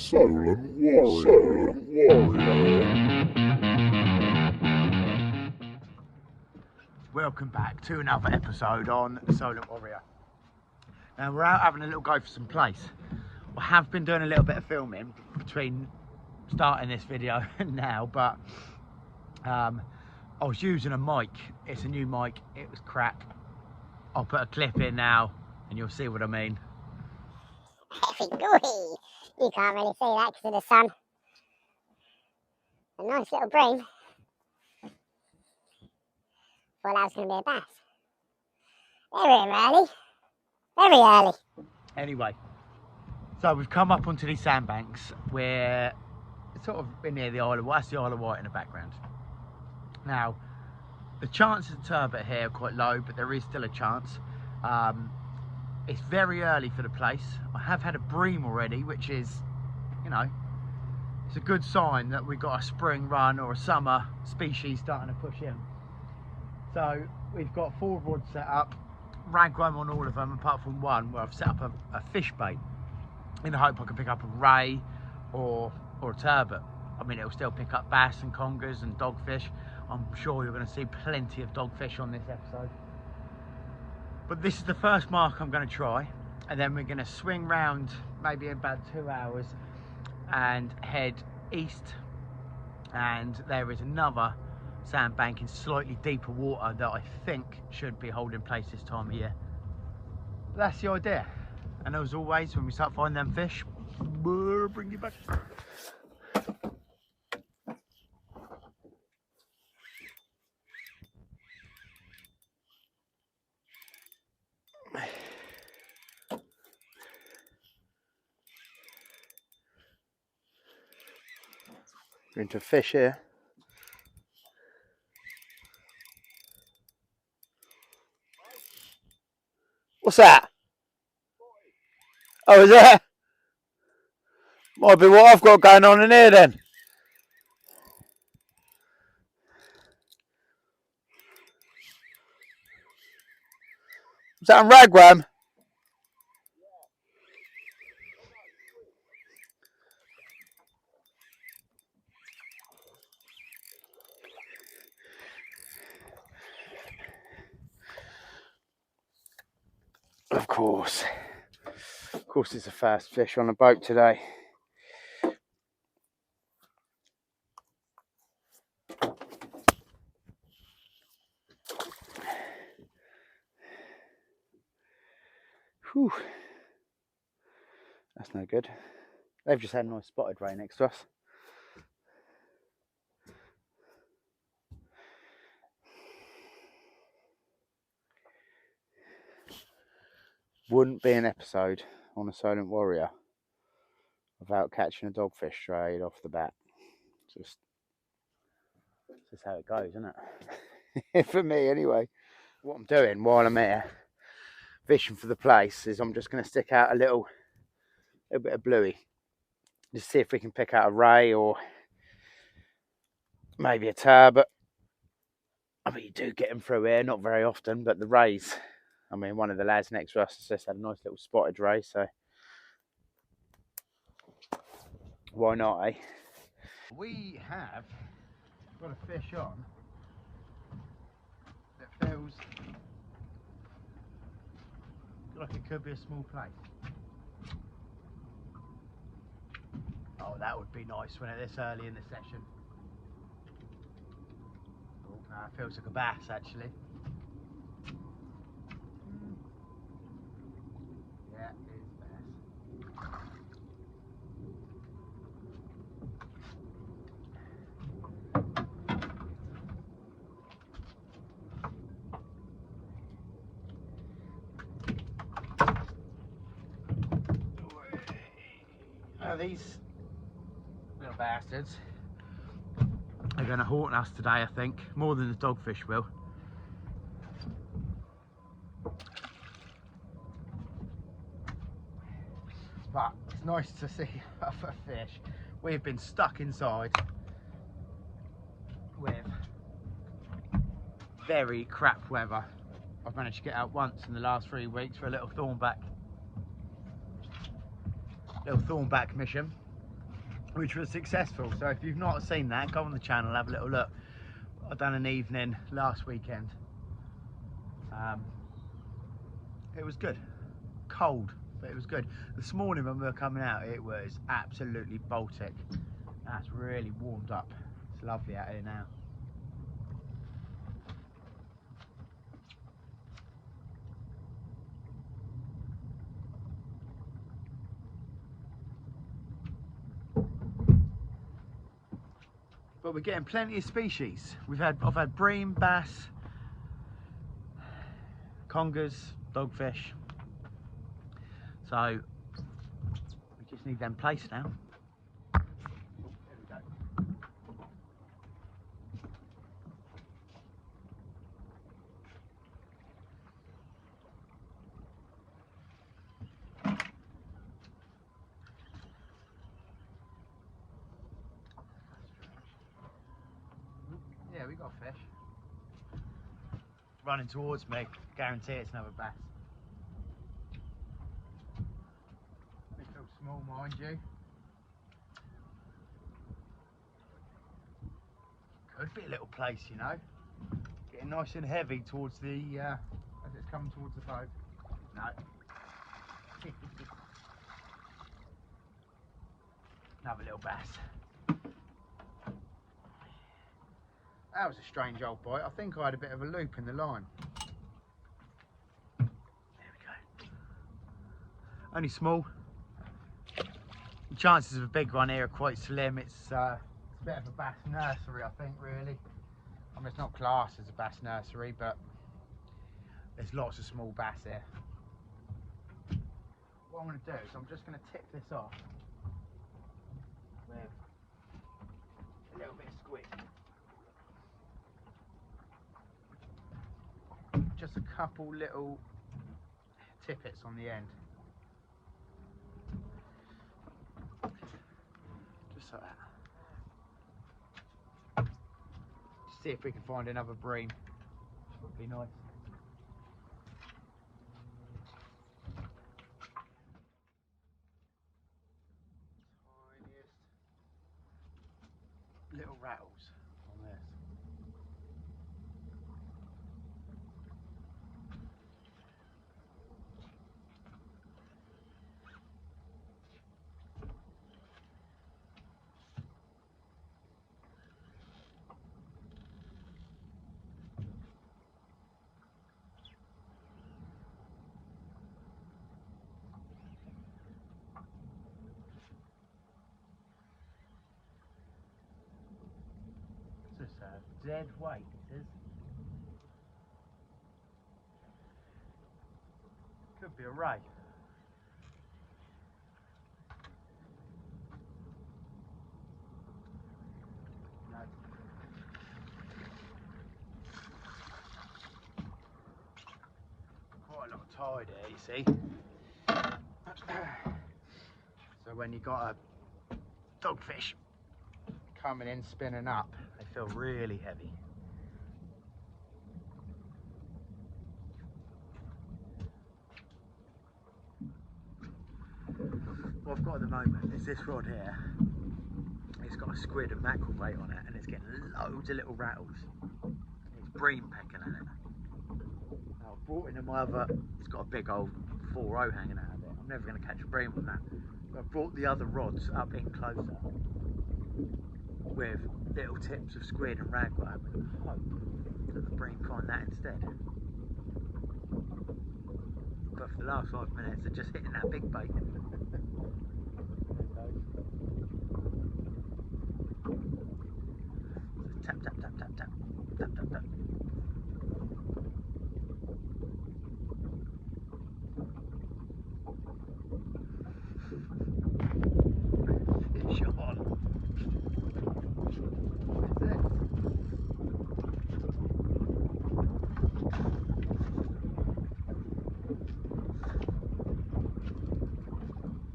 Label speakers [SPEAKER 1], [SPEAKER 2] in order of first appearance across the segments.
[SPEAKER 1] Solent Warrior.
[SPEAKER 2] Welcome back to another episode on Solent Warrior. Now we're out having a little go for some plaice. I have been doing a little bit of filming between starting this video and now, but I was using a mic. It's a new mic, it was crap. I'll put a clip in now and you'll see what I mean.
[SPEAKER 3] You can't really see that because of the sun. A nice little bream. Thought that was going to be a bass. Very early.
[SPEAKER 2] Anyway, so we've come up onto these sandbanks where it's sort of near the Isle of Wight. That's the Isle of Wight in the background. Now, the chances of turbot here are quite low, but there is still a chance. It's very early for the plaice. I have had a bream already, which is, you know, it's a good sign that we've got a spring run or a summer species starting to push in. So we've got 4 rods set up, ragworm on all of them apart from one where I've set up a fish bait in the hope I can pick up a ray or a turbot. I mean, it'll still pick up bass and congers and dogfish. I'm sure you're going to see plenty of dogfish on this episode. But this is the first mark I'm going to try, and then we're going to swing round maybe in about 2 hours and head east, and there is another sandbank in slightly deeper water that I think should be holding place this time of year. But that's the idea, and as always when we start finding them fish, we'll bring you back. We're into fish here. What's that? Oh, is that? Might be what I've got going on in here then. Is that on ragworm? Of course it's the first fish on the boat today. Whew. That's no good. They've just had a nice spotted ray next to us. Wouldn't be an episode on a Solent Warrior without catching a dogfish straight off the bat. Just how it goes, isn't it? For me anyway. What I'm doing while I'm here fishing for the plaice is I'm just going to stick out a little bit of bluey, just see if we can pick out a ray or maybe a turbot. I mean, you do get them through here, not very often, but the rays, I mean, one of the lads next to us has just had a nice little spotted ray, so why not, eh? We have got a fish on that feels like it could be a small plaice. Oh, that would be nice when it's this early in the session. Oh, no, it feels like a bass actually. Yeah, it is bass. Now these little bastards are going to haunt us today, I think, more than the dogfish will. But it's nice to see other fish. We've been stuck inside with very crap weather. I've managed to get out once in the last 3 weeks for a little thornback mission. which was successful. So if you've not seen that, go on the channel, have a little look. I've done an evening last weekend. It was good. Cold, but it was good. This morning when we were coming out, it was absolutely Baltic. That's really warmed up. It's lovely out here now. But we're getting plenty of species. I've had bream, bass, congers, dogfish. So we just need them plaice now. Oh, there we go. Yeah, we got a fish. Running towards me, guarantee it's another bass. This looks small, mind you. Could be a little plaice, you know. Getting nice and heavy towards the, as it's coming towards the boat. No. Another little bass. That was a strange old bite. I think I had a bit of a loop in the line. There we go. Only small. The chances of a big one here are quite slim. It's a bit of a bass nursery, I think, really. I mean, it's not classed as a bass nursery, but there's lots of small bass here. What I'm going to do is I'm just going to tip this off with a little bit of squid. Just a couple little tippets on the end. Just like that. Just see if we can find another bream. Would be nice. Tiniest little rattles on this. It's just a dead weight, it is. Could be a ray. No. Quite a lot of tide here, you see. So when you got a dogfish coming in, spinning up, they feel really heavy. What I've got at the moment is this rod here. It's got a squid and mackerel bait on it, and it's getting loads of little rattles. It's bream pecking at it. Now I've brought in my other, it's got a big old 4-0 hanging out of it. I'm never going to catch a bream on that. But I've brought the other rods up in closer with little tips of squid and ragworm, and hope that the bream find that instead. But for the last 5 minutes, they're just hitting that big bait. Tap, tap, tap, tap, tap, tap, tap, tap. Fish on.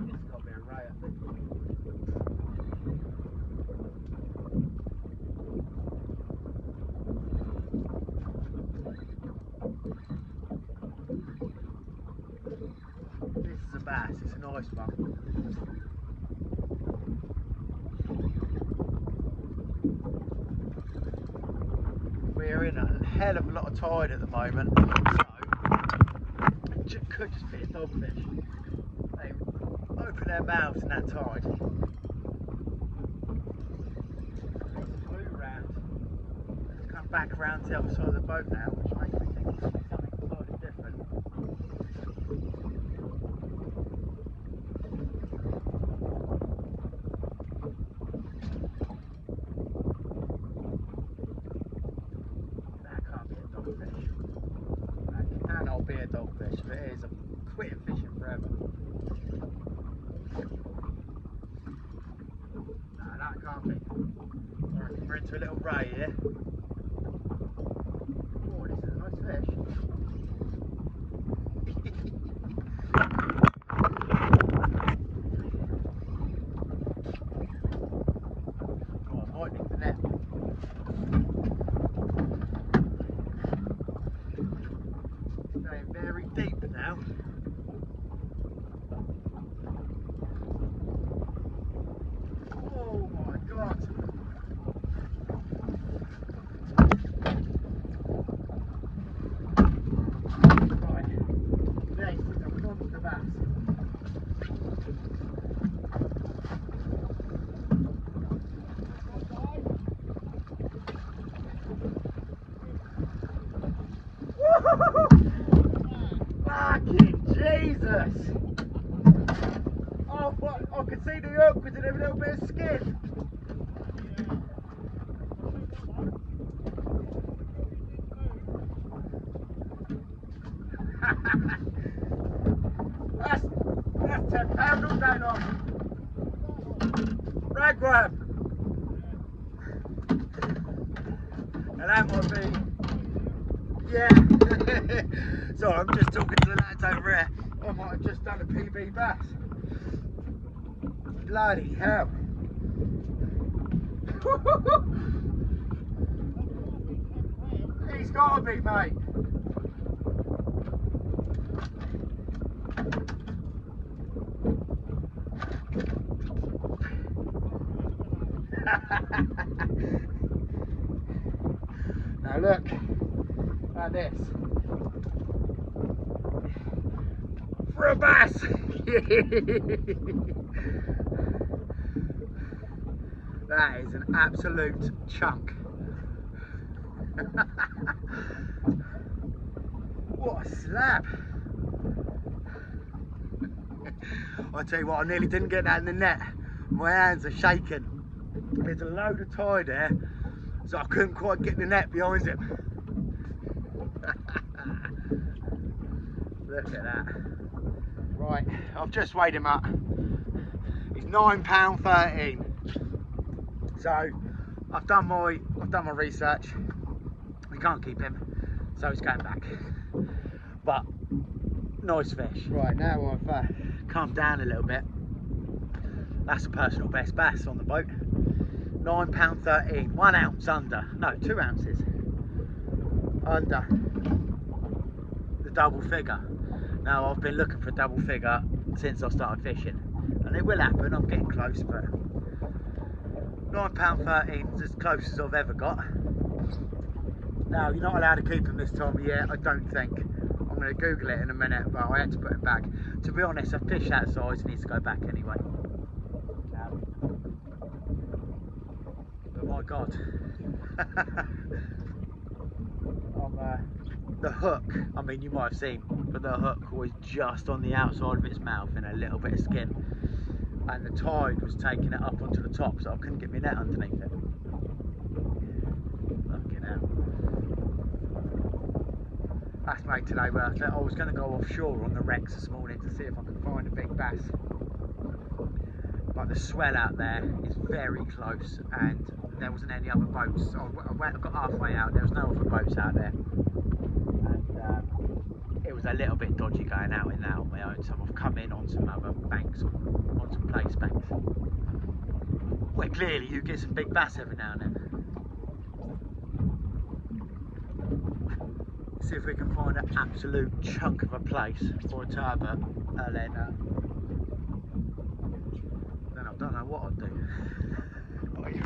[SPEAKER 2] This has got to be a ray, I think. This is a bass, it's a nice one. hell of a lot of tide at the moment, so it could just be a dogfish. They open their mouths in that tide. Flew round. It's come back around to the other side of the boat now, which makes me think it's something entirely different. Cannot be a dogfish. If it is, I'm quitting fishing forever. No, that can't be. I reckon we're into a little ray here. Oh, this is a nice fish. Oh, I might nick the net. Very deep now. Oh my god. Right. This is a monster bass. Fucking Jesus! Oh, what? I could see the hook with a little bit of skin. that's 10 pounds all day long. Rag grab. And that might be. Yeah. Sorry, I'm just talking to the lads over here. I might have just done a PB bass. Bloody hell. He's got to be, mate. Now look at this. For a bass! That is an absolute chunk. What a slab! I tell you what, I nearly didn't get that in the net. My hands are shaking. There's a load of tide there, so I couldn't quite get the net behind him. Look at that. Right, I've just weighed him up. He's £9.13. So I've done my research. We can't keep him, so he's going back. But nice fish. Right, now I've calmed down a little bit. That's a personal best bass on the boat. £9.13, 1 ounce under. No, 2 ounces under the double figure. Now I've been looking for a double figure since I started fishing, and it will happen. I'm getting close, but £9.13 is as close as I've ever got. Now you're not allowed to keep him this time of year, I don't think. I'm going to Google it in a minute, but I had to put him back. To be honest, a fish that size needs to go back anyway. But my God, the hook, I mean, you might have seen, but the hook was just on the outside of its mouth and a little bit of skin, and the tide was taking it up onto the top, so I couldn't get my net underneath it. Fucking hell. That's made today worth it. I was going to go offshore on the wrecks this morning to see if I could find a big bass, but the swell out there is very close, and there wasn't any other boats. I got halfway out, there was no other boats out there, and it was a little bit dodgy going out in that on my own, so I've come in on some other banks, on some plaice banks, where clearly you get some big bass every now and then. See if we can find an absolute chunk of a plaice or a turbot, and then I don't know what I'll do.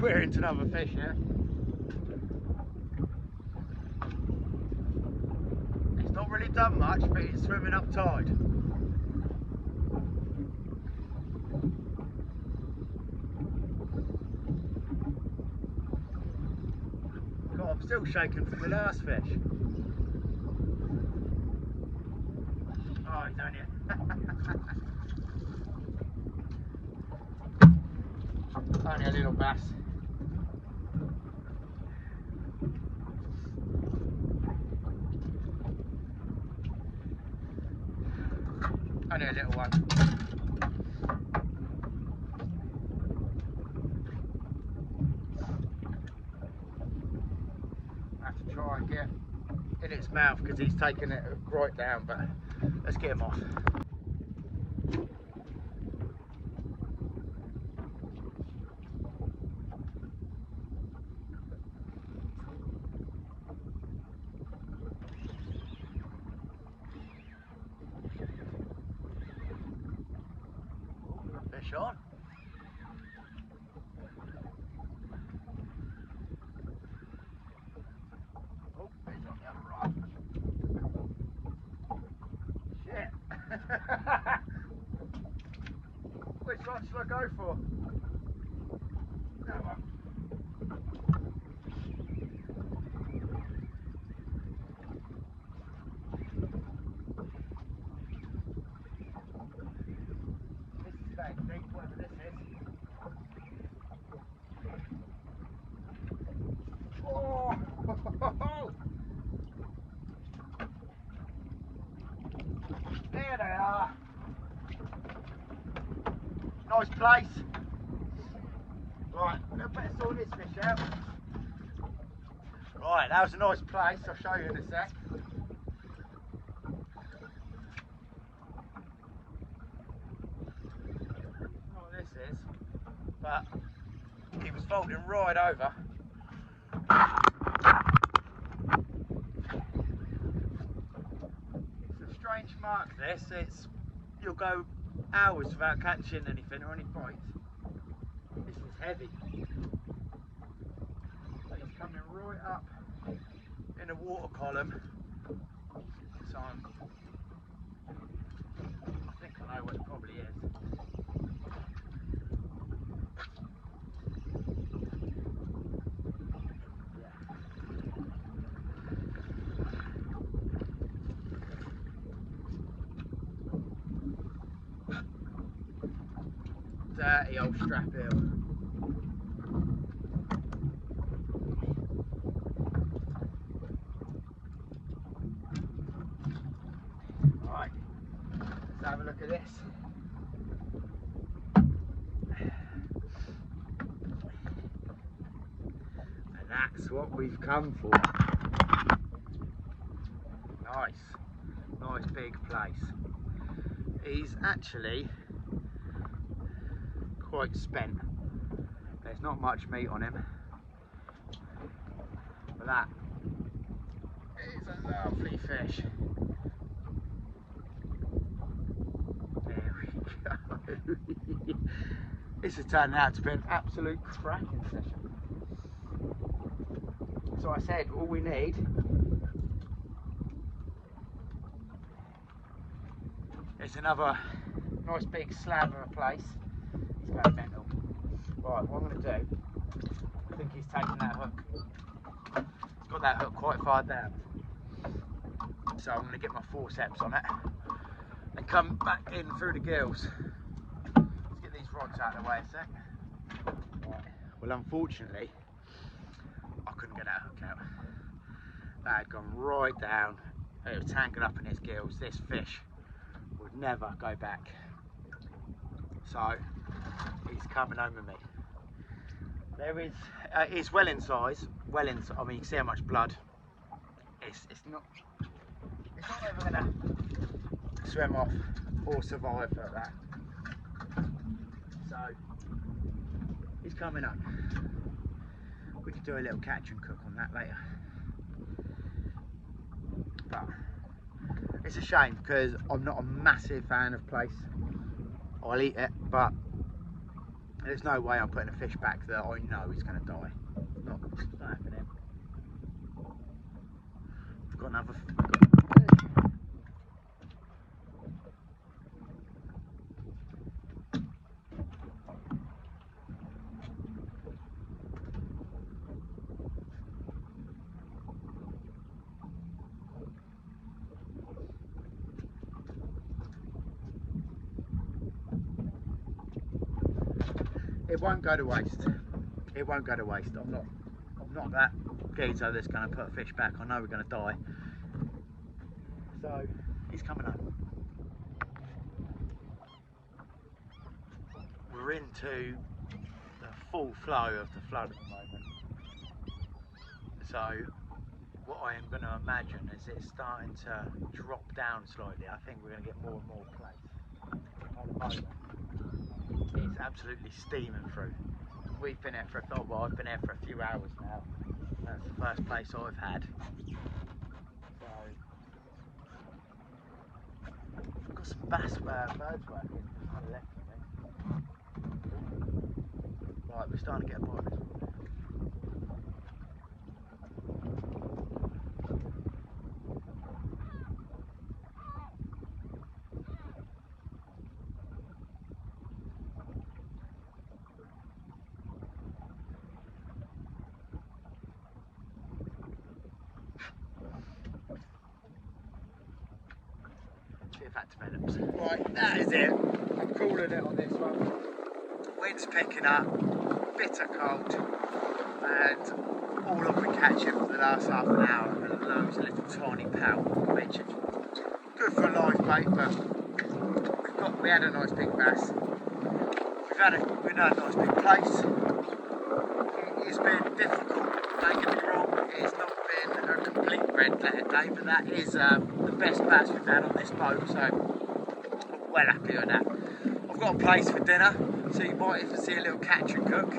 [SPEAKER 2] We're into another fish here. not really done much, but it's swimming up tide. God, I'm still shaking from the last fish. Oh, he's on it. Only a little bass. Only a little one. I have to try and get in its mouth because he's taking it right down, but let's get him off. Fish on. Oh, he's on the other rod. Shit. Which one should I go for? That one. This is staying deep, whatever this is. Oh! There they are. Nice place. Right, I'm going to better sort this fish out. Right, that was a nice place. I'll show you in a sec. Not what this is, but he was folding right over. It's a strange mark this. You'll go hours without catching anything or any bites. This is heavy. So it's coming right up in a water column. So I think I know what it probably is. Dirty old strap eel. Right, let's have a look at this. And that's what we've come for. Nice, nice big plaice. He's actually quite spent. There's not much meat on him, but that is a lovely fish. There we go. This has turned out to be an absolute cracking session. So I said all we need is another nice big slab of a plaice. It's going mental. Right, what I'm going to do, I think he's taking that hook. He's got that hook quite far down. So I'm going to get my forceps on it and come back in through the gills. Let's get these rods out of the way a sec. Right. Well, unfortunately, I couldn't get that hook out. That had gone right down. It was tangled up in its gills. This fish would never go back. So he's coming home with me. There is, it's well in size. Well in. I mean, you can see how much blood. It's not ever gonna swim off or survive for that. So he's coming up. We could do a little catch and cook on that later. But it's a shame because I'm not a massive fan of plaice. I'll eat it, but there's no way I'm putting a fish back that I know is going to die. It's not happening. I've got another. it won't go to waste. It won't go to waste. I'm not that geezer that's going to put a fish back. I know we're going to die. So he's coming up. We're into the full flow of the flood at the moment. So what I am going to imagine is it's starting to drop down slightly. I think we're going to get more and more plaice. At the moment, it's absolutely steaming through. We've been here for I've been here for a few hours now. That's the first plaice I've had. So I've got some birds working on the left of me. Right, we're starting to get a bite this morning. See if that develops. Right, that is it. I'm calling it on this one. Wind's picking up, bitter cold, and all I've been catching for the last half an hour are loads of little tiny pout, which is good for a live bait, but we had a nice big bass. We've had a nice big plaice. It's been difficult, don't get me wrong. It's not been a complete red letter day, but that is the best bass we've had on this boat, so I'm well happy with that. I've got a plaice for dinner, so you might even see a little catch and cook.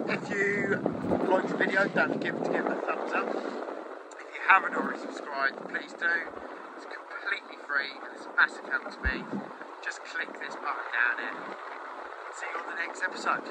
[SPEAKER 2] If you liked the video, don't forget to give it a thumbs up. If you haven't already subscribed, please do. It's completely free and it's a massive help to me. Just click this button down there. See you on the next episode.